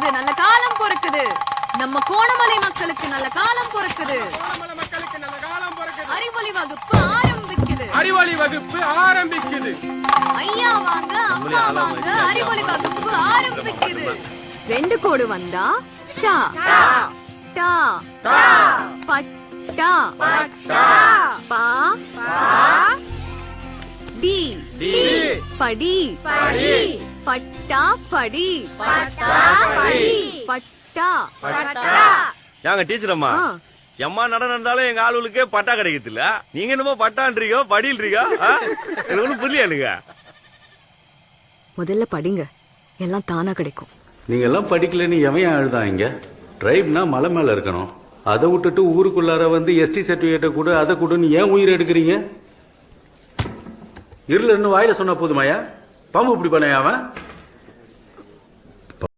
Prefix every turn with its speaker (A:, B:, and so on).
A: பிறக்குது, நல்ல காலம் பிறக்குது. நம்ம கோணமலை மக்களுக்கு நல்ல காலம் பிறக்குது. அறிவொளி வகுப்பு ஆரம்பிக்குது.
B: அறிவொளி வகுப்பு ஆரம்பிக்குது.
A: ஐயா வாங்க, அம்மா வாங்க, அறிவொளி வகுப்பு ஆரம்பிக்குது. 2 கோடு வந்தா டா டா பட்டா பா டி படி பட்டா படி பட்டா.
C: யாங்க டீச்சர் அம்மா, எம்மா நடனம் இருந்தாலும் எங்க ஆளுகளுக்கே பட்டா கிடைக்குது இல்ல, நீங்க என்னமோ பட்டான்றீங்க படின்றீங்க, எனக்கு ஒண்ணும் புரியலைங்க.
A: முதல்ல படிங்க, எல்லாம் தானா கிடைக்கும்.
D: நீங்க எல்லாம் படிக்கலன்னு எவன் அழுதான்? இங்க டிரைவ்னா மலை மேல இருக்கணும், அதை விட்டுட்டு ஊருக்குள்ளார வந்து எஸ்டி சர்டிபிகேட்டை கூட அதை கூடன்னு ஏன் உயிர் எடுக்கிறீங்க? இருளன்னு வாயில சொன்னா போதுமாயா? பாம்பு இப்படி பண்ண அவன்